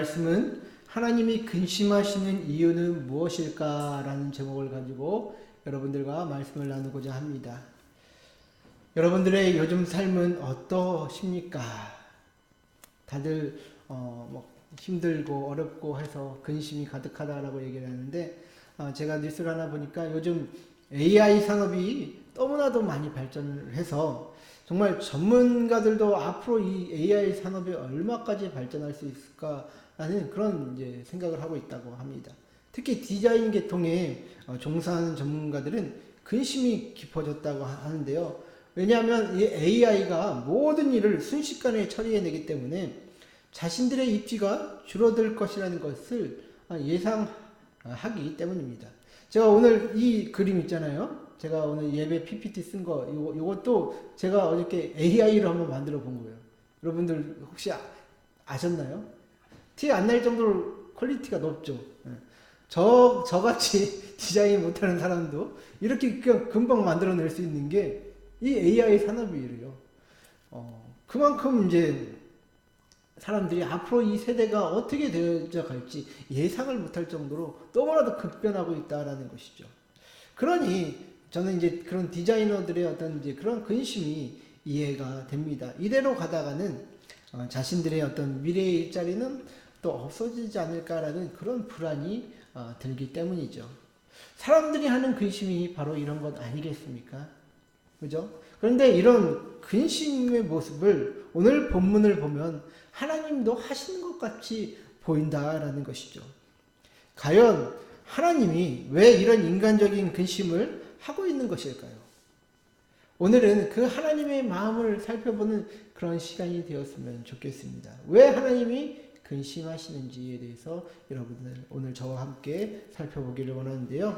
말씀은 하나님이 근심하시는 이유는 무엇일까라는 제목을 가지고 여러분들과 말씀을 나누고자 합니다. 여러분들의 요즘 삶은 어떠십니까? 다들 힘들고 어렵고 해서 근심이 가득하다라고 얘기를 하는데 제가 뉴스를 하나 보니까 요즘 AI 산업이 너무나도 많이 발전을 해서 정말 전문가들도 앞으로 이 AI 산업이 얼마까지 발전할 수 있을까라는 그런 이제 생각을 하고 있다고 합니다. 특히 디자인 계통에 종사하는 전문가들은 근심이 깊어졌다고 하는데요. 왜냐하면 이 AI가 모든 일을 순식간에 처리해내기 때문에 자신들의 입지가 줄어들 것이라는 것을 예상하기 때문입니다. 제가 오늘 이 그림 있잖아요. 제가 오늘 예배 PPT 쓴 거, 요것도 제가 어저께 AI로 한번 만들어 본 거예요. 여러분들 혹시 아셨나요? 티 안 날 정도로 퀄리티가 높죠. 저같이 디자인 못하는 사람도 이렇게 금방 만들어낼 수 있는 게 이 AI 산업이래요. 그만큼 이제 사람들이 앞으로 이 세대가 어떻게 되어져 갈지 예상을 못할 정도로 너무나도 급변하고 있다라는 것이죠. 그러니 저는 이제 그런 디자이너들의 어떤 이제 그런 근심이 이해가 됩니다. 이대로 가다가는 자신들의 어떤 미래의 일자리는 또 없어지지 않을까라는 그런 불안이 들기 때문이죠. 사람들이 하는 근심이 바로 이런 것 아니겠습니까? 그죠? 그런데 이런 근심의 모습을 오늘 본문을 보면 하나님도 하시는 것 같이 보인다라는 것이죠. 과연 하나님이 왜 이런 인간적인 근심을 하고 있는 것일까요? 오늘은 그 하나님의 마음을 살펴보는 그런 시간이 되었으면 좋겠습니다. 왜 하나님이 근심하시는지에 대해서 여러분들 오늘 저와 함께 살펴보기를 원하는데요.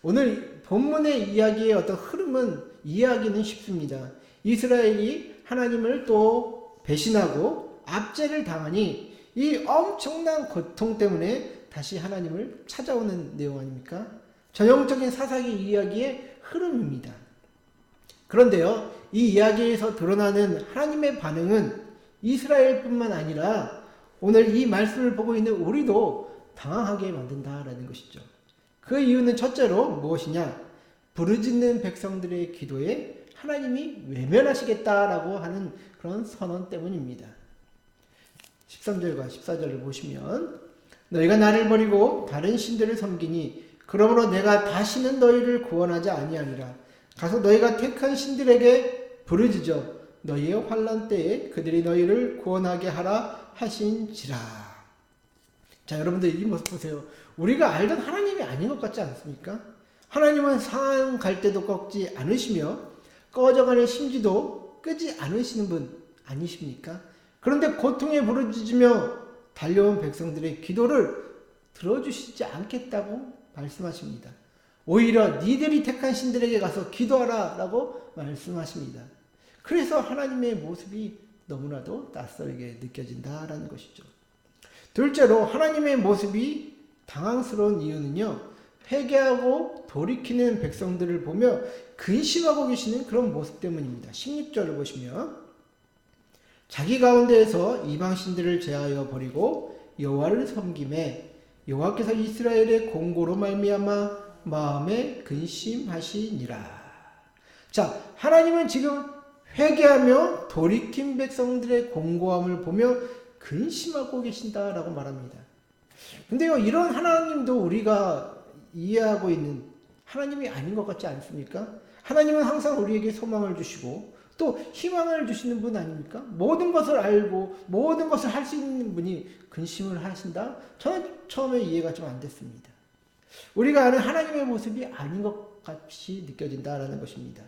오늘 본문의 이야기의 어떤 흐름은 이해하기는 쉽습니다. 이스라엘이 하나님을 또 배신하고 압제를 당하니 이 엄청난 고통 때문에 다시 하나님을 찾아오는 내용 아닙니까? 전형적인 사사기 이야기의 흐름입니다. 그런데요, 이 이야기에서 드러나는 하나님의 반응은 이스라엘뿐만 아니라 오늘 이 말씀을 보고 있는 우리도 당황하게 만든다라는 것이죠. 그 이유는 첫째로 무엇이냐? 부르짖는 백성들의 기도에 하나님이 외면하시겠다라고 하는 그런 선언 때문입니다. 13절과 14절을 보시면 너희가 나를 버리고 다른 신들을 섬기니 그러므로 내가 다시는 너희를 구원하지 아니하니라. 가서 너희가 택한 신들에게 부르짖어 너희의 환난 때에 그들이 너희를 구원하게 하라 하신지라. 자, 여러분들 이 모습 보세요. 우리가 알던 하나님이 아닌 것 같지 않습니까? 하나님은 상한 갈대도 꺾지 않으시며 꺼져가는 심지도 끄지 않으시는 분 아니십니까? 그런데 고통에 부르짖으며 달려온 백성들의 기도를 들어주시지 않겠다고 말씀하십니다. 오히려 니들이 택한 신들에게 가서 기도하라 라고 말씀하십니다. 그래서 하나님의 모습이 너무나도 낯설게 느껴진다라는 것이죠. 둘째로 하나님의 모습이 당황스러운 이유는요, 회개하고 돌이키는 백성들을 보며 근심하고 계시는 그런 모습 때문입니다. 16절을 보시면 자기 가운데에서 이방신들을 제하여 버리고 여호와를 섬김에 여호와께서 이스라엘의 공고로 말미암아 마음에 근심하시니라. 자, 하나님은 지금 회개하며 돌이킨 백성들의 공고함을 보며 근심하고 계신다라고 말합니다. 근데요, 이런 하나님도 우리가 이해하고 있는 하나님이 아닌 것 같지 않습니까? 하나님은 항상 우리에게 소망을 주시고 또 희망을 주시는 분 아닙니까? 모든 것을 알고 모든 것을 할 수 있는 분이 근심을 하신다? 저는 처음에 이해가 좀 안 됐습니다. 우리가 아는 하나님의 모습이 아닌 것 같이 느껴진다라는 것입니다.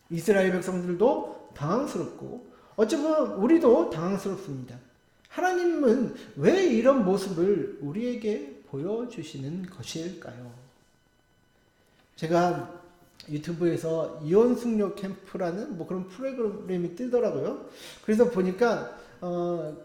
이스라엘 백성들도 당황스럽고 어쩌면 우리도 당황스럽습니다. 하나님은 왜 이런 모습을 우리에게 보여주시는 것일까요? 제가 유튜브에서 이혼숙녀 캠프라는 그런 프로그램이 뜨더라고요. 그래서 보니까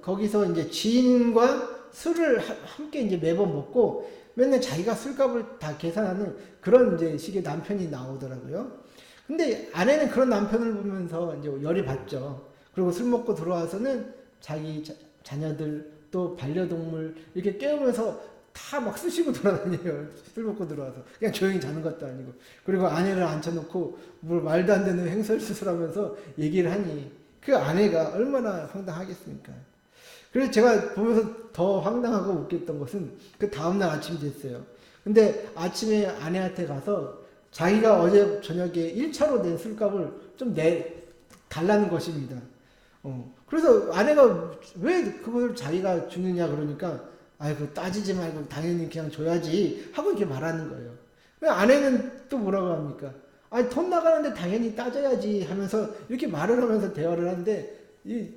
거기서 이제 지인과 술을 함께 이제 매번 먹고 맨날 자기가 술값을 다 계산하는 그런 이제 식의 남편이 나오더라고요. 근데 아내는 그런 남편을 보면서 이제 열이 받죠. 그리고 술 먹고 들어와서는 자기 자녀들 또 반려동물 이렇게 깨우면서 다 막 쑤시고 돌아다녀요. 술 먹고 들어와서 그냥 조용히 자는 것도 아니고. 그리고 아내를 앉혀놓고 뭘 말도 안 되는 횡설수설하면서 얘기를 하니 그 아내가 얼마나 황당하겠습니까? 그래서 제가 보면서 더 황당하고 웃겼던 것은 그 다음날 아침이 됐어요. 근데 아침에 아내한테 가서 자기가 어제 저녁에 1차로 낸 술값을 좀 달라는 것입니다. 그래서 아내가 왜 그걸 자기가 주느냐 그러니까 아이고 따지지 말고 당연히 그냥 줘야지 하고 이렇게 말하는 거예요. 왜 아내는 또 뭐라고 합니까? 아니 돈 나가는데 당연히 따져야지 하면서 이렇게 말을 하면서 대화를 하는데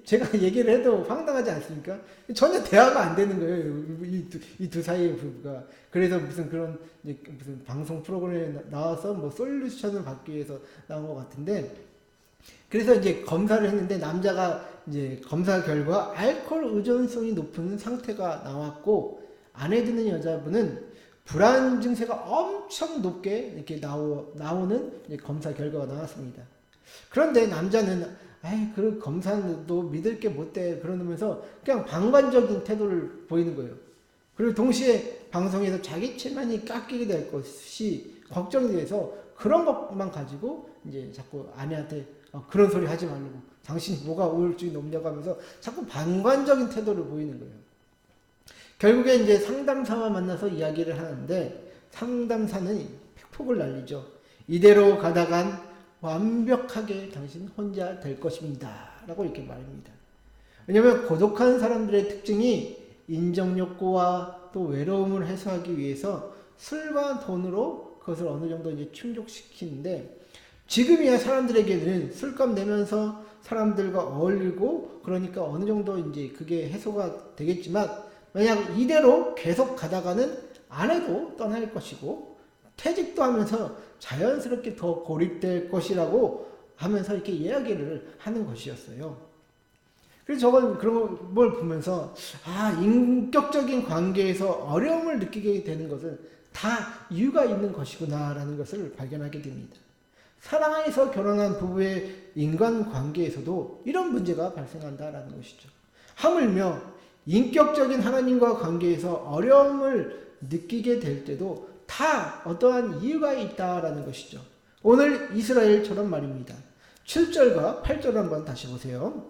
제가 얘기를 해도 황당하지 않습니까? 전혀 대화가 안 되는 거예요. 이 두 사이의 부부가. 그래서 무슨 그런 무슨 방송 프로그램에 나와서 뭐 솔루션을 받기 위해서 나온 것 같은데, 그래서 이제 검사를 했는데 남자가 이제 검사 결과 알코올 의존성이 높은 상태가 나왔고, 아내 드는 여자분은 불안 증세가 엄청 높게 이렇게 나오는 검사 결과가 나왔습니다. 그런데 남자는 그 검사도 믿을 게 못 돼 그러면서 그냥 방관적인 태도를 보이는 거예요. 그리고 동시에 방송에서 자기 체면이 깎이게 될 것이 걱정이 돼서 그런 것만 가지고 이제 자꾸 아내한테 그런 소리 하지 말라고, 당신 뭐가 우울증이 높냐고 하면서 자꾸 방관적인 태도를 보이는 거예요. 결국에 이제 상담사와 만나서 이야기를 하는데 상담사는 팩폭을 날리죠. 이대로 가다간 완벽하게 당신 혼자 될 것입니다 라고 이렇게 말합니다. 왜냐하면 고독한 사람들의 특징이 인정 욕구와 또 외로움을 해소하기 위해서 술과 돈으로 그것을 어느 정도 이제 충족시키는데, 지금이야 사람들에게는 술값 내면서 사람들과 어울리고 그러니까 어느 정도 이제 그게 해소가 되겠지만, 만약 이대로 계속 가다가는 아내도 떠날 것이고 퇴직도 하면서 자연스럽게 더 고립될 것이라고 하면서 이렇게 이야기를 하는 것이었어요. 그래서 저건 그런 걸 보면서 인격적인 관계에서 어려움을 느끼게 되는 것은 다 이유가 있는 것이구나 라는 것을 발견하게 됩니다. 사랑해서 결혼한 부부의 인간관계에서도 이런 문제가 발생한다라는 것이죠. 하물며 인격적인 하나님과 관계에서 어려움을 느끼게 될 때도 다 어떠한 이유가 있다라는 것이죠. 오늘 이스라엘처럼 말입니다. 7절과 8절 한번 다시 보세요.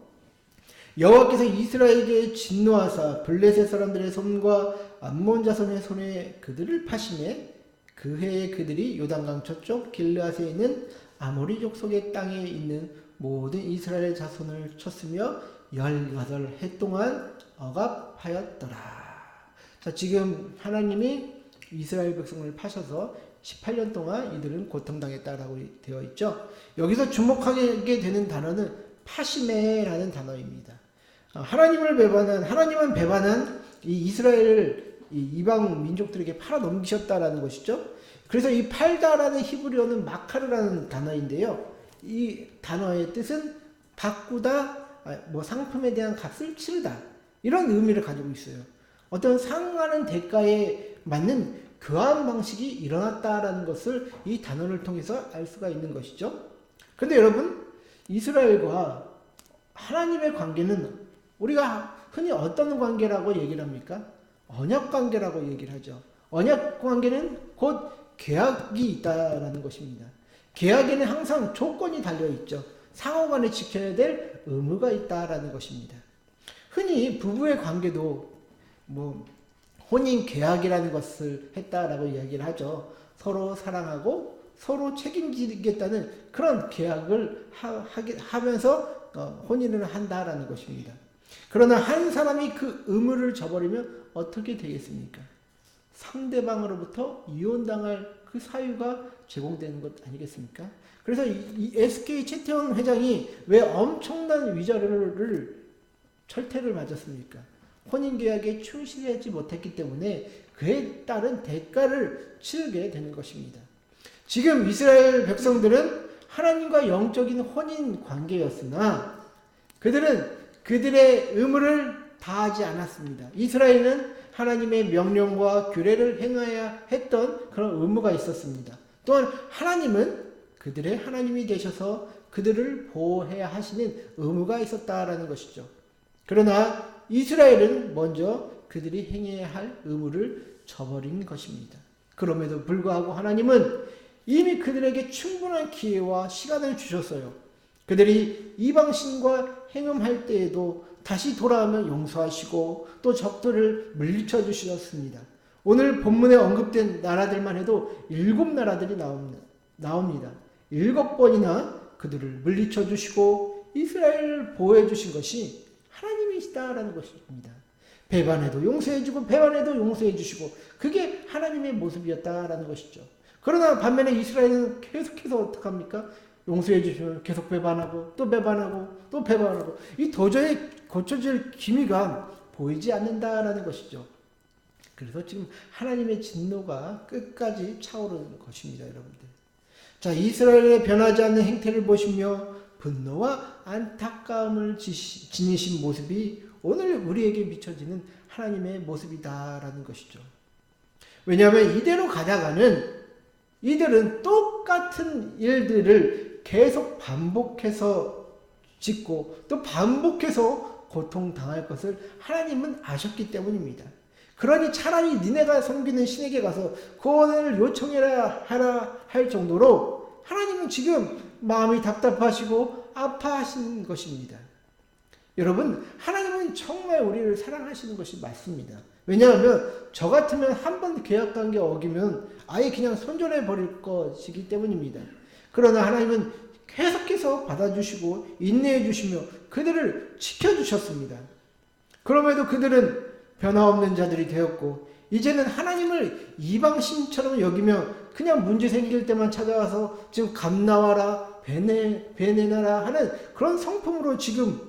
여호와께서 이스라엘에게 진노하사 블레셋 사람들의 손과 암몬 자손의 손에 그들을 파시매 그 해에 그들이 요단강 저쪽 길르앗에 있는 아모리 족속의 땅에 있는 모든 이스라엘 자손을 쳤으며 18해 동안 억압하였더라. 자, 지금 하나님이 이스라엘 백성을 파셔서 18년 동안 이들은 고통당했다라고 되어 있죠. 여기서 주목하게 되는 단어는 파시메라는 단어입니다. 하나님은 배반한 이 이스라엘을 이방 민족들에게 팔아 넘기셨다라는 것이죠. 그래서 이 팔다라는 히브리어는 마카르라는 단어인데요. 이 단어의 뜻은 바꾸다, 상품에 대한 값을 치르다, 이런 의미를 가지고 있어요. 어떤 상하는 대가에 맞는 교환 방식이 일어났다라는 것을 이 단어를 통해서 알 수가 있는 것이죠. 그런데 여러분, 이스라엘과 하나님의 관계는 우리가 흔히 어떤 관계라고 얘기를 합니까? 언약 관계라고 얘기를 하죠. 언약 관계는 곧 계약이 있다라는 것입니다. 계약에는 항상 조건이 달려있죠. 상호간에 지켜야 될 의무가 있다라는 것입니다. 흔히 부부의 관계도 혼인 계약이라는 것을 했다라고 이야기를 하죠. 서로 사랑하고 서로 책임지겠다는 그런 계약을 하면서 혼인을 한다라는 것입니다. 그러나 한 사람이 그 의무를 저버리면 어떻게 되겠습니까? 상대방으로부터 이혼당할 그 사유가 제공되는 것 아니겠습니까? 그래서 이 SK 최태원 회장이 왜 엄청난 위자료를 철퇴를 맞았습니까? 혼인계약에 충실하지 못했기 때문에 그에 따른 대가를 치르게 되는 것입니다. 지금 이스라엘 백성들은 하나님과 영적인 혼인 관계였으나 그들은 그들의 의무를 다하지 않았습니다. 이스라엘은 하나님의 명령과 규례를 행해야 했던 그런 의무가 있었습니다. 또한 하나님은 그들의 하나님이 되셔서 그들을 보호해야 하시는 의무가 있었다라는 것이죠. 그러나 이스라엘은 먼저 그들이 행해야 할 의무를 저버린 것입니다. 그럼에도 불구하고 하나님은 이미 그들에게 충분한 기회와 시간을 주셨어요. 그들이 이방신과 행음할 때에도 다시 돌아오면 용서하시고 또 적들을 물리쳐 주셨습니다. 오늘 본문에 언급된 나라들만 해도 7나라들이 나옵니다. 7번이나 그들을 물리쳐 주시고 이스라엘을 보호해 주신 것이 하나님이시다라는 것입니다. 배반해도 용서해 주고 배반해도 용서해 주시고 그게 하나님의 모습이었다라는 것이죠. 그러나 반면에 이스라엘은 계속해서 어떡합니까? 용서해 주시면 계속 배반하고 또 배반하고 또 배반하고 이 도저히 고쳐질 기미가 보이지 않는다라는 것이죠. 그래서 지금 하나님의 진노가 끝까지 차오르는 것입니다, 여러분들. 자, 이스라엘의 변하지 않는 행태를 보시며 분노와 안타까움을 지니신 모습이 오늘 우리에게 비춰지는 하나님의 모습이다라는 것이죠. 왜냐하면 이대로 가다가는 이들은 똑같은 일들을 계속 반복해서 짓고 또 반복해서 고통당할 것을 하나님은 아셨기 때문입니다. 그러니 차라리 니네가 섬기는 신에게 가서 구원을 요청해라 하라 할 정도로 하나님은 지금 마음이 답답하시고 아파하신 것입니다. 여러분, 하나님은 정말 우리를 사랑하시는 것이 맞습니다. 왜냐하면 저 같으면 한 번 계약관계 어기면 아예 그냥 손절해 버릴 것이기 때문입니다. 그러나 하나님은 계속해서 받아주시고 인내해 주시며 그들을 지켜주셨습니다. 그럼에도 그들은 변화없는 자들이 되었고 이제는 하나님을 이방신처럼 여기며 그냥 문제 생길 때만 찾아와서 지금 감나와라 베내나라 하는 그런 성품으로 지금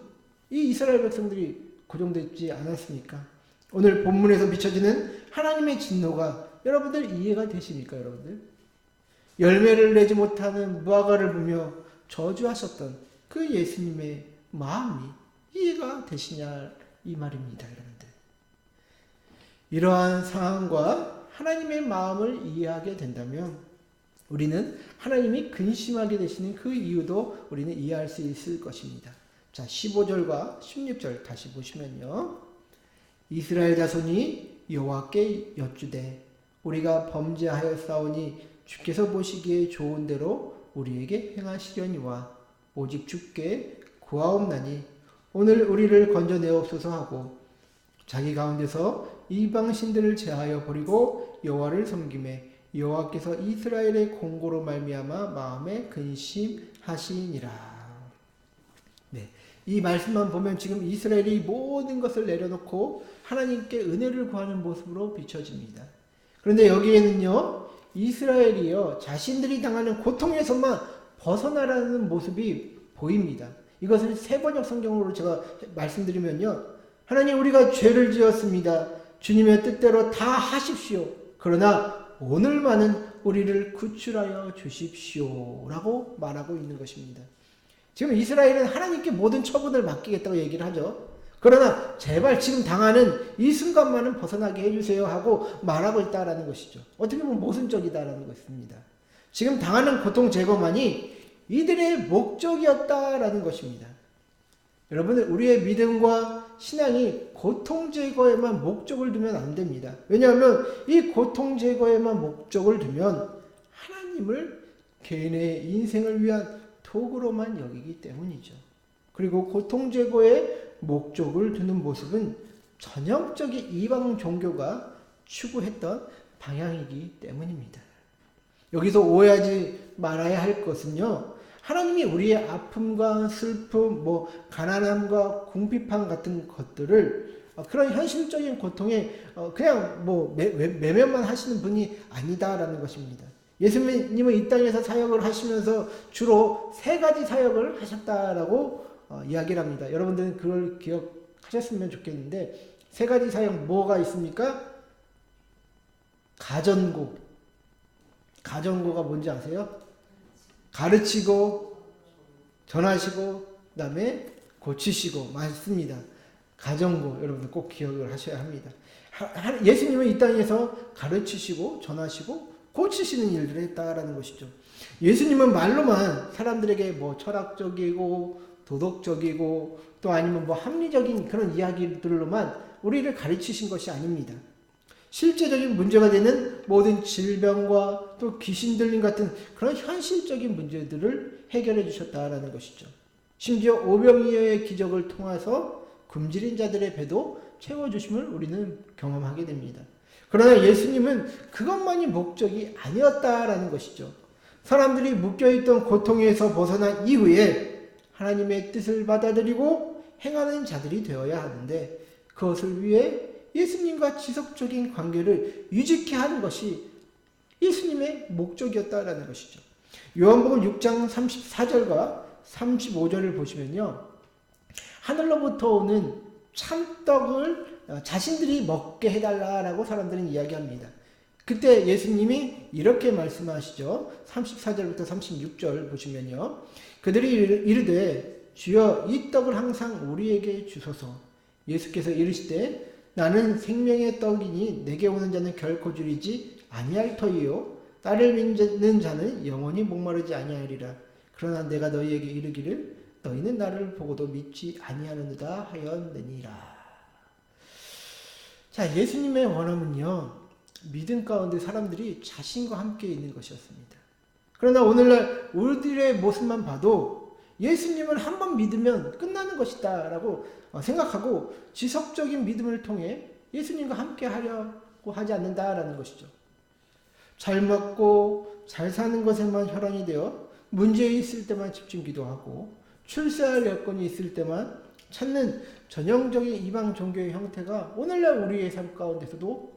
이 이스라엘 백성들이 고정되지 않았습니까? 오늘 본문에서 비춰지는 하나님의 진노가 여러분들 이해가 되십니까, 여러분들? 열매를 내지 못하는 무화과를 보며 저주하셨던 그 예수님의 마음이 이해가 되시냐 이 말입니다, 여러분들. 이러한 상황과 하나님의 마음을 이해하게 된다면 우리는 하나님이 근심하게 되시는 그 이유도 우리는 이해할 수 있을 것입니다. 자, 15절과 16절 다시 보시면요. 이스라엘 자손이 여호와께 여쭈되 우리가 범죄하였사오니 주께서 보시기에 좋은 대로 우리에게 행하시려니와 오직 주께 구하옵나니 오늘 우리를 건져내옵소서 하고 자기 가운데서 이방신들을 제하여 버리고 여호와를 섬기매 여호와께서 이스라엘의 공고로 말미암아 마음에 근심하시니라. 네, 이 말씀만 보면 지금 이스라엘이 모든 것을 내려놓고 하나님께 은혜를 구하는 모습으로 비춰집니다. 그런데 여기에는요, 이스라엘이요, 자신들이 당하는 고통에서만 벗어나라는 모습이 보입니다. 이것을 세번역 성경으로 제가 말씀드리면요, 하나님 우리가 죄를 지었습니다. 주님의 뜻대로 다 하십시오. 그러나 오늘만은 우리를 구출하여 주십시오. 라고 말하고 있는 것입니다. 지금 이스라엘은 하나님께 모든 처분을 맡기겠다고 얘기를 하죠. 그러나 제발 지금 당하는 이 순간만은 벗어나게 해주세요 하고 말하고 있다라는 것이죠. 어떻게 보면 모순적이다라는 것입니다. 지금 당하는 고통 제거만이 이들의 목적이었다라는 것입니다. 여러분들, 우리의 믿음과 신앙이 고통 제거에만 목적을 두면 안 됩니다. 왜냐하면 이 고통 제거에만 목적을 두면 하나님을 개인의 인생을 위한 도구로만 여기기 때문이죠. 그리고 고통 제거에 목적을 두는 모습은 전형적인 이방 종교가 추구했던 방향이기 때문입니다. 여기서 오해하지 말아야 할 것은요, 하나님이 우리의 아픔과 슬픔, 가난함과 궁핍함 같은 것들을 그런 현실적인 고통에 그냥 매면만 하시는 분이 아니다라는 것입니다. 예수님은 이 땅에서 사역을 하시면서 주로 3가지 사역을 하셨다라고 이야기를 합니다. 여러분들은 그걸 기억하셨으면 좋겠는데 3가지 사역 뭐가 있습니까? 가전고가 뭔지 아세요? 가르치고 전하시고 그다음에 고치시고 맞습니다. 가정고 여러분들 꼭 기억을 하셔야 합니다. 예수님은 이 땅에서 가르치시고 전하시고 고치시는 일들을 했다라는 것이죠. 예수님은 말로만 사람들에게 철학적이고 도덕적이고 또 아니면 뭐 합리적인 그런 이야기들로만 우리를 가르치신 것이 아닙니다. 실제적인 문제가 되는 모든 질병과 또 귀신 들림 같은 그런 현실적인 문제들을 해결해 주셨다라는 것이죠. 심지어 오병이어의 기적을 통해서 굶주린 자들의 배도 채워주심을 우리는 경험하게 됩니다. 그러나 예수님은 그것만이 목적이 아니었다라는 것이죠. 사람들이 묶여있던 고통에서 벗어난 이후에 하나님의 뜻을 받아들이고 행하는 자들이 되어야 하는데 그것을 위해 예수님과 지속적인 관계를 유지케 하는 것이 예수님의 목적이었다라는 것이죠. 요한복음 6장 34절과 35절을 보시면요. 하늘로부터 오는 참떡을 자신들이 먹게 해달라라고 사람들은 이야기합니다. 그때 예수님이 이렇게 말씀하시죠. 34절부터 36절 보시면요. 그들이 이르되 주여 이 떡을 항상 우리에게 주소서. 예수께서 이르시되 나는 생명의 떡이니 내게 오는 자는 결코 줄이지 아니할 터이요 나를 믿는 자는 영원히 목마르지 아니하리라. 그러나 내가 너희에게 이르기를 너희는 나를 보고도 믿지 아니하는도다 하였느니라. 자, 예수님의 원함은요, 믿음 가운데 사람들이 자신과 함께 있는 것이었습니다. 그러나 오늘날 우리들의 모습만 봐도 예수님을 한번 믿으면 끝나는 것이다 라고 생각하고 지속적인 믿음을 통해 예수님과 함께 하려고 하지 않는다라는 것이죠. 잘 먹고 잘 사는 것에만 혈안이 되어 문제 있을 때만 집중 기도하고 출세할 여건이 있을 때만 찾는 전형적인 이방 종교의 형태가 오늘날 우리의 삶 가운데서도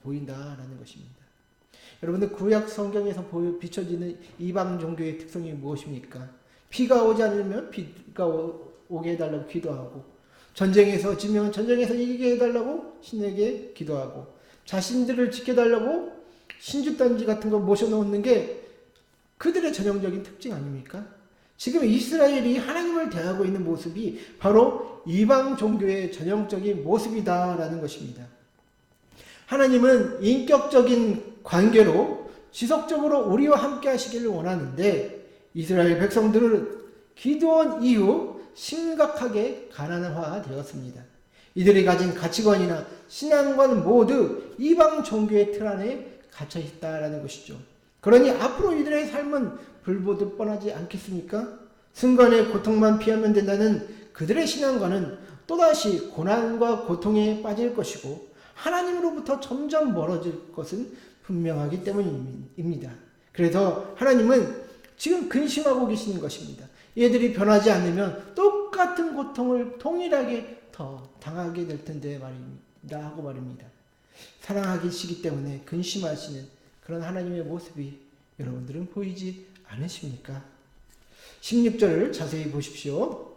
보인다라는 것입니다. 여러분들 구약 성경에서 비춰지는 이방 종교의 특성이 무엇입니까? 비가 오지 않으면 비가 오게 해달라고 기도하고 전쟁에서 지면 전쟁에서 이기게 해달라고 신에게 기도하고 자신들을 지켜달라고 신주단지 같은 거 모셔놓는 게 그들의 전형적인 특징 아닙니까? 지금 이스라엘이 하나님을 대하고 있는 모습이 바로 이방 종교의 전형적인 모습이다라는 것입니다. 하나님은 인격적인 관계로 지속적으로 우리와 함께 하시기를 원하는데 이스라엘 백성들은 기드온 이후 심각하게 가난화되었습니다. 이들이 가진 가치관이나 신앙관 모두 이방 종교의 틀 안에 갇혀 있다라는 것이죠. 그러니 앞으로 이들의 삶은 불보듯 뻔하지 않겠습니까? 순간의 고통만 피하면 된다는 그들의 신앙과는 또다시 고난과 고통에 빠질 것이고 하나님으로부터 점점 멀어질 것은 분명하기 때문입니다. 그래서 하나님은 지금 근심하고 계시는 것입니다. 얘들이 변하지 않으면 똑같은 고통을 동일하게 더 당하게 될 텐데 말입니다. 하고 말입니다. 사랑하시기 때문에 근심하시는 그런 하나님의 모습이 여러분들은 보이지 않으십니까? 16절을 자세히 보십시오.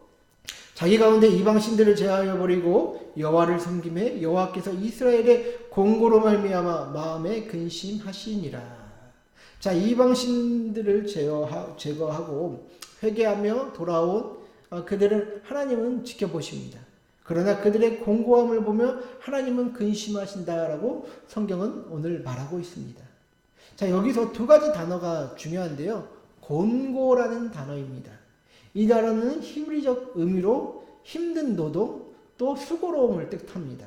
자기 가운데 이방신들을 제하여 버리고 여호와를 섬김에 여호와께서 이스라엘의 공고로 말미암아 마음에 근심하시니라. 자, 이방신들을 제거하고 회개하며 돌아온 그들을 하나님은 지켜보십니다. 그러나 그들의 공고함을 보며 하나님은 근심하신다라고 성경은 오늘 말하고 있습니다. 자, 여기서 두 가지 단어가 중요한데요. 곤고라는 단어입니다. 이 단어는 히브리적 의미로 힘든 노동 또 수고로움을 뜻합니다.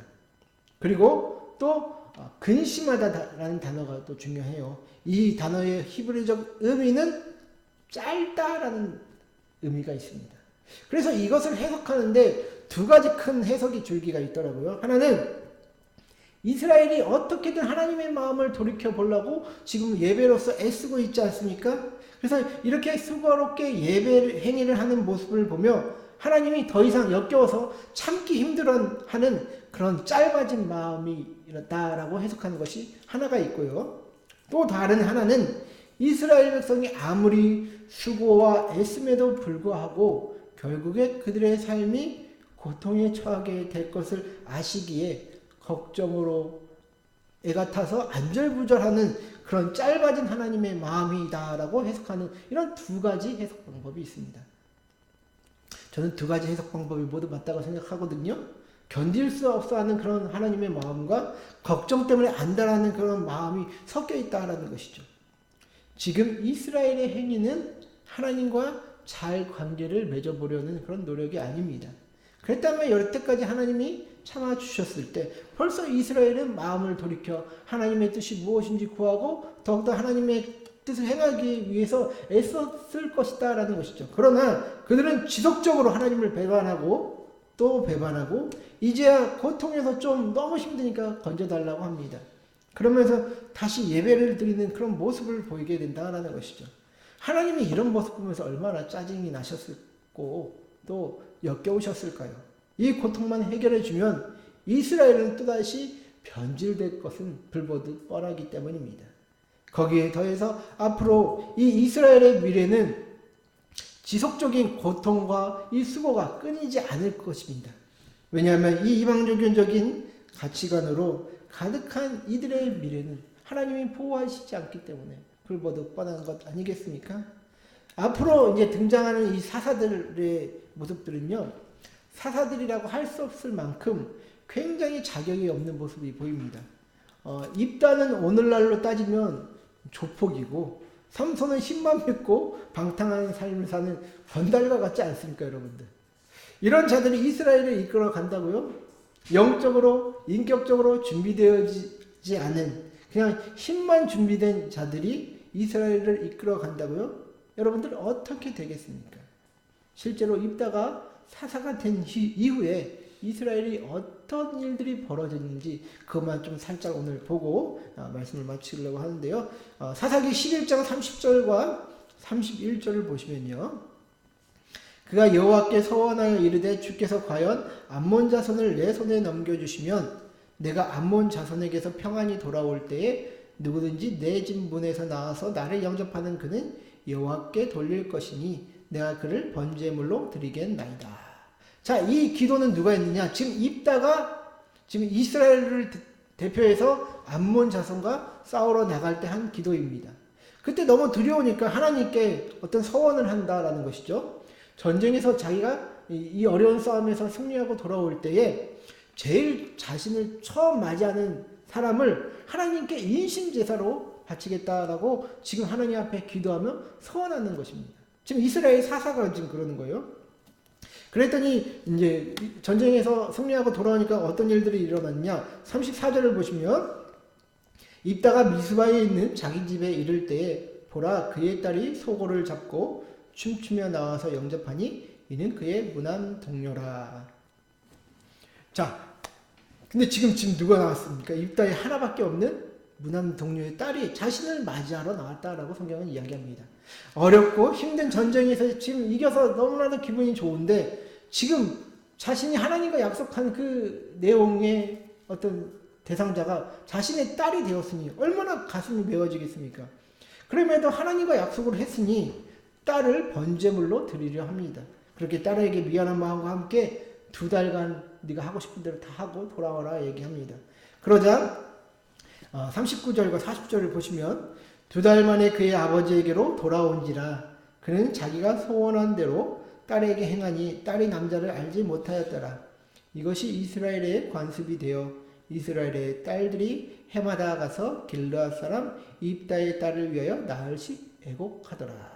그리고 또 근심하다라는 단어가 또 중요해요. 이 단어의 히브리적 의미는 짧다라는 의미가 있습니다. 그래서 이것을 해석하는데 두 가지 큰 해석이 줄기가 있더라고요. 하나는 이스라엘이 어떻게든 하나님의 마음을 돌이켜 보려고 지금 예배로서 애쓰고 있지 않습니까? 그래서 이렇게 수고롭게 예배 행위를 하는 모습을 보며 하나님이 더 이상 역겨워서 참기 힘들어하는 그런 짧아진 마음이라고 해석하는 것이 하나가 있고요. 또 다른 하나는 이스라엘 백성이 아무리 수고와 애씀에도 불구하고 결국에 그들의 삶이 고통에 처하게 될 것을 아시기에 걱정으로 애가 타서 안절부절하는 그런 짧아진 하나님의 마음이다라고 해석하는 이런 두 가지 해석 방법이 있습니다. 저는 두 가지 해석 방법이 모두 맞다고 생각하거든요. 견딜 수 없어 하는 그런 하나님의 마음과 걱정 때문에 안달하는 그런 마음이 섞여 있다라는 것이죠. 지금 이스라엘의 행위는 하나님과 잘 관계를 맺어보려는 그런 노력이 아닙니다. 그랬다면 여태까지 하나님이 참아주셨을 때 벌써 이스라엘은 마음을 돌이켜 하나님의 뜻이 무엇인지 구하고 더욱더 하나님의 뜻을 행하기 위해서 애썼을 것이다 라는 것이죠. 그러나 그들은 지속적으로 하나님을 배반하고 또 배반하고 이제야 고통에서 좀 너무 힘드니까 건져달라고 합니다. 그러면서 다시 예배를 드리는 그런 모습을 보이게 된다는 것이죠. 하나님이 이런 모습 보면서 얼마나 짜증이 나셨고 또 역겨우셨을까요? 이 고통만 해결해주면 이스라엘은 또다시 변질될 것은 불보듯 뻔하기 때문입니다. 거기에 더해서 앞으로 이 이스라엘의 미래는 지속적인 고통과 이 수고가 끊이지 않을 것입니다. 왜냐하면 이 이방적인 가치관으로 가득한 이들의 미래는 하나님이 보호하시지 않기 때문에 불보듯 뻔한 것 아니겠습니까? 앞으로 이제 등장하는 이 사사들의 모습들은요, 사사들이라고 할 수 없을 만큼 굉장히 자격이 없는 모습이 보입니다. 입다는 오늘날로 따지면 조폭이고, 삼손은 힘만 믿고 방탕한 삶을 사는 건달과 같지 않습니까, 여러분들? 이런 자들이 이스라엘을 이끌어 간다고요? 영적으로, 인격적으로 준비되어지지 않은 그냥 힘만 준비된 자들이 이스라엘을 이끌어 간다고요? 여러분들 어떻게 되겠습니까? 실제로 입다가 사사가 된 이후에 이스라엘이 어떤 일들이 벌어졌는지 그것만 좀 살짝 오늘 보고 말씀을 마치려고 하는데요. 사사기 11장 30절과 31절을 보시면요. 그가 여호와께 서원하여 이르되 주께서 과연 암몬 자손을 내 손에 넘겨주시면 내가 암몬 자손에게서 평안히 돌아올 때에 누구든지 내 집 문에서 나와서 나를 영접하는 그는 여호와께 돌릴 것이니 내가 그를 번제물로 드리겠나이다. 자, 이 기도는 누가 했느냐? 지금 입다가 지금 이스라엘을 대표해서 암몬 자손과 싸우러 나갈 때 한 기도입니다. 그때 너무 두려우니까 하나님께 어떤 서원을 한다라는 것이죠. 전쟁에서 자기가 이 어려운 싸움에서 승리하고 돌아올 때에 제일 자신을 처음 맞이하는 사람을 하나님께 인신제사로 바치겠다라고 지금 하나님 앞에 기도하며 서원하는 것입니다. 지금 이스라엘 사사가 지금 그러는 거예요. 그랬더니 이제 전쟁에서 승리하고 돌아오니까 어떤 일들이 일어났냐? 34절을 보시면 입다가 미스바에 있는 자기 집에 이를 때에 보라 그의 딸이 소고를 잡고 춤추며 나와서 영접하니 이는 그의 무난 동료라. 자, 근데 지금 누가 나왔습니까? 입다에 하나밖에 없는 무난 동료의 딸이 자신을 맞이하러 나왔다라고 성경은 이야기합니다. 어렵고 힘든 전쟁에서 지금 이겨서 너무나도 기분이 좋은데 지금 자신이 하나님과 약속한 그 내용의 어떤 대상자가 자신의 딸이 되었으니 얼마나 가슴이 메워지겠습니까? 그럼에도 하나님과 약속을 했으니 딸을 번제물로 드리려 합니다. 그렇게 딸에게 미안한 마음과 함께 2달간 네가 하고 싶은 대로 다 하고 돌아와라 얘기합니다. 그러자 39절과 40절을 보시면 2달 만에 그의 아버지에게로 돌아온지라 그는 자기가 소원한 대로 딸에게 행하니 딸이 남자를 알지 못하였더라. 이것이 이스라엘의 관습이 되어 이스라엘의 딸들이 해마다 가서 길르앗 사람 입다의 딸을 위하여 나흘씩 애곡하더라.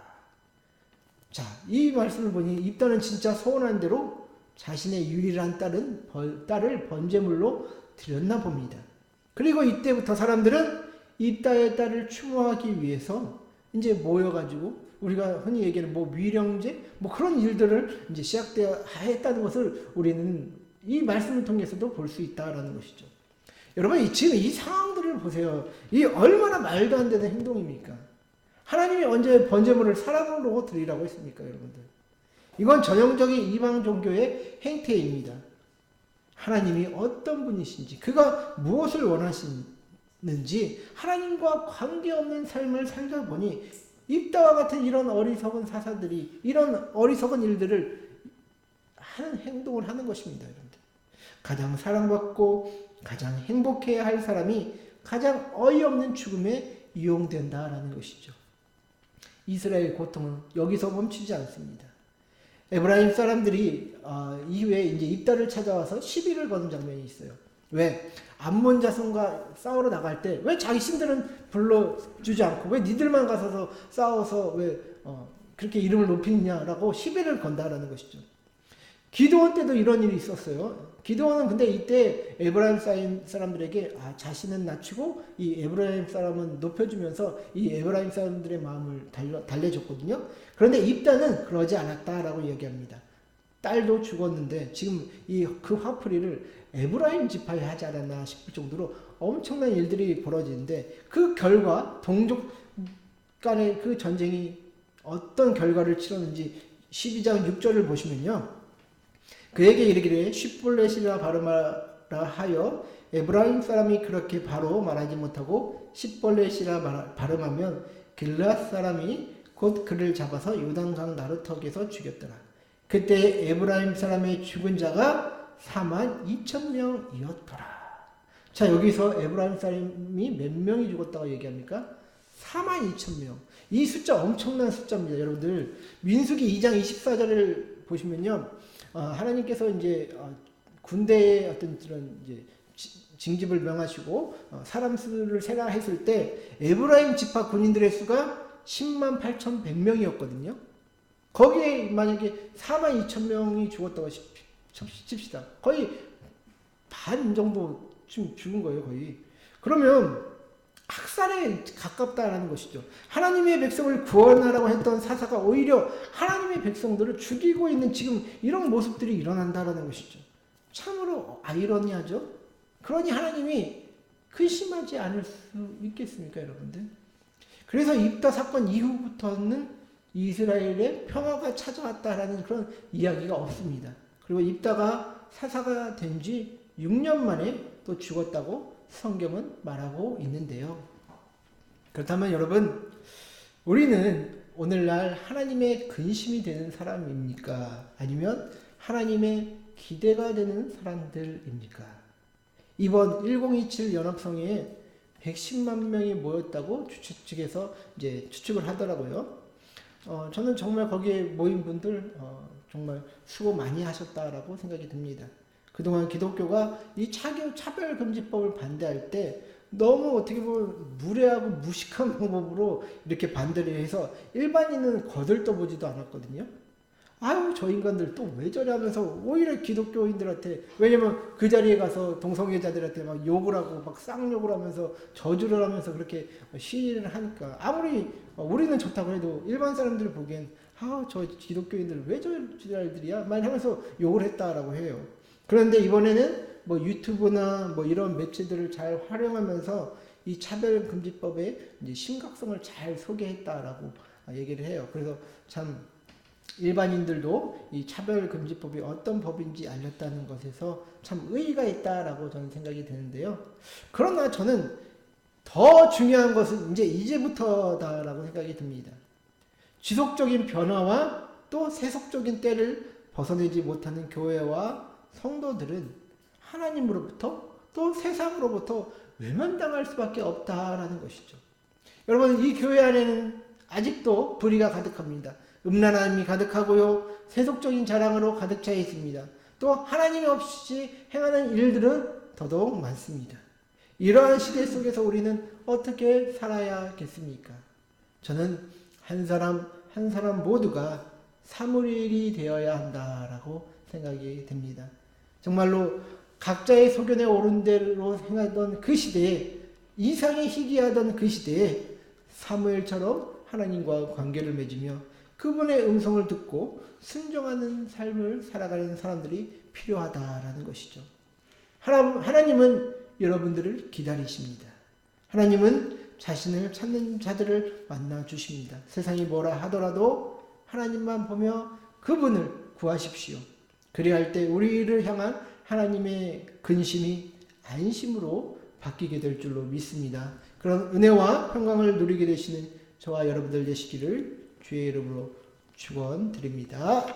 자, 이 말씀을 보니 입다는 진짜 소원한 대로 자신의 유일한 딸을 번제물로 드렸나 봅니다. 그리고 이때부터 사람들은 입다의 딸을 추모하기 위해서 이제 모여가지고 우리가 흔히 얘기하는 위령제 그런 일들을 이제 시작되어 했다는 것을 우리는 이 말씀을 통해서도 볼 수 있다라는 것이죠. 여러분 지금 이 상황들을 보세요. 이 얼마나 말도 안 되는 행동입니까? 하나님이 언제 번제물을 사람으로 드리라고 했습니까, 여러분들? 이건 전형적인 이방 종교의 행태입니다. 하나님이 어떤 분이신지, 그가 무엇을 원하시는지 하나님과 관계없는 삶을 살다 보니 입다와 같은 이런 어리석은 사사들이 이런 어리석은 일들을 하는 행동을 하는 것입니다, 여러분들. 가장 사랑받고 가장 행복해야 할 사람이 가장 어이없는 죽음에 이용된다라는 것이죠. 이스라엘 고통은 여기서 멈추지 않습니다. 에브라임 사람들이 이후에 이제 입다를 찾아와서 시비를 거는 장면이 있어요. 왜? 암몬 자손과 싸우러 나갈 때 왜 자신들은 불러주지 않고 왜 니들만 가서 싸워서 왜 그렇게 이름을 높이느냐라고 시비를 건다라는 것이죠. 기드온 때도 이런 일이 있었어요. 기드온은 근데 이때 에브라임 사람들에게 자신은 낮추고 이 에브라임 사람은 높여주면서 이 에브라임 사람들의 마음을 달래줬거든요. 그런데 입다는 그러지 않았다라고 이야기합니다. 딸도 죽었는데 지금 그 화풀이를 에브라임 지파에 하지 않았나 싶을 정도로 엄청난 일들이 벌어지는데 그 결과 동족 간의 그 전쟁이 어떤 결과를 치렀는지 12장 6절을 보시면요. 그에게 이르기를 쉿볼렛이라 발음하라 하여 에브라임 사람이 그렇게 바로 말하지 못하고 쉿볼렛이라 발음하면 길앗 사람이 곧 그를 잡아서 요단강 나루턱에서 죽였더라. 그때 에브라임 사람의 죽은 자가 42,000명이었더라. 자, 여기서 에브라임 사람이 몇 명이 죽었다고 얘기합니까? 42,000명. 이 숫자 엄청난 숫자입니다. 여러분들 민수기 2장 24절을 보시면요. 하나님께서 이제 군대의 어떤 그런 이제 징집을 명하시고 사람 수를 세라 했을 때 에브라임 지파 군인들의 수가 108,100명이었거든요. 거기에 만약에 42,000명이 죽었다고 칩시다. 거의 반 정도 죽은 거예요, 거의. 그러면 학살에 가깝다라는 것이죠. 하나님의 백성을 구원하라고 했던 사사가 오히려 하나님의 백성들을 죽이고 있는 지금 이런 모습들이 일어난다라는 것이죠. 참으로 아이러니하죠. 그러니 하나님이 근심하지 않을 수 있겠습니까, 여러분들? 그래서 입다 사건 이후부터는 이스라엘에 평화가 찾아왔다라는 그런 이야기가 없습니다. 그리고 입다가 사사가 된 지 6년 만에 또 죽었다고 성경은 말하고 있는데요. 그렇다면 여러분, 우리는 오늘날 하나님의 근심이 되는 사람입니까? 아니면 하나님의 기대가 되는 사람들입니까? 이번 1027 연합성회에 110만 명이 모였다고 주최 측에서 이제 추측을 하더라고요. 저는 정말 거기에 모인 분들 정말 수고 많이 하셨다라고 생각이 듭니다. 그동안 기독교가 이 차별금지법을 반대할 때 너무 어떻게 보면 무례하고 무식한 방법으로 이렇게 반대를 해서 일반인은 거들떠보지도 않았거든요. 아유, 저 인간들 또 왜 저래 하면서 오히려 기독교인들한테, 왜냐면 그 자리에 가서 동성애자들한테 막 욕을 하고 막 쌍욕을 하면서 저주를 하면서 그렇게 시위를 하니까 아무리 우리는 좋다고 해도 일반 사람들이 보기엔 저 기독교인들 왜 저 지랄들이야? 막 하면서 욕을 했다라고 해요. 그런데 이번에는 뭐 유튜브나 뭐 이런 매체들을 잘 활용하면서 이 차별금지법의 이제 심각성을 잘 소개했다라고 얘기를 해요. 그래서 참 일반인들도 이 차별금지법이 어떤 법인지 알렸다는 것에서 참 의의가 있다라고 저는 생각이 드는데요. 그러나 저는 더 중요한 것은 이제부터다라고 생각이 듭니다. 지속적인 변화와 또 세속적인 때를 벗어내지 못하는 교회와 성도들은 하나님으로부터 또 세상으로부터 외면당할 수밖에 없다라는 것이죠. 여러분, 이 교회 안에는 아직도 불의가 가득합니다. 음란함이 가득하고요. 세속적인 자랑으로 가득 차 있습니다. 또 하나님 없이 행하는 일들은 더더욱 많습니다. 이러한 시대 속에서 우리는 어떻게 살아야겠습니까? 저는 한 사람 한 사람 모두가 사무엘이 되어야 한다라고 생각이 됩니다. 정말로 각자의 소견에 오른 대로 행하던 그 시대에, 이상이 희귀하던 그 시대에 사무엘처럼 하나님과 관계를 맺으며 그분의 음성을 듣고 순종하는 삶을 살아가는 사람들이 필요하다라는 것이죠. 하나님은 여러분들을 기다리십니다. 하나님은 자신을 찾는 자들을 만나 주십니다. 세상이 뭐라 하더라도 하나님만 보며 그분을 구하십시오. 그리할 때 우리를 향한 하나님의 근심이 안심으로 바뀌게 될 줄로 믿습니다. 그런 은혜와 평강을 누리게 되시는 저와 여러분들 되시기를 주의 이름으로 축원드립니다.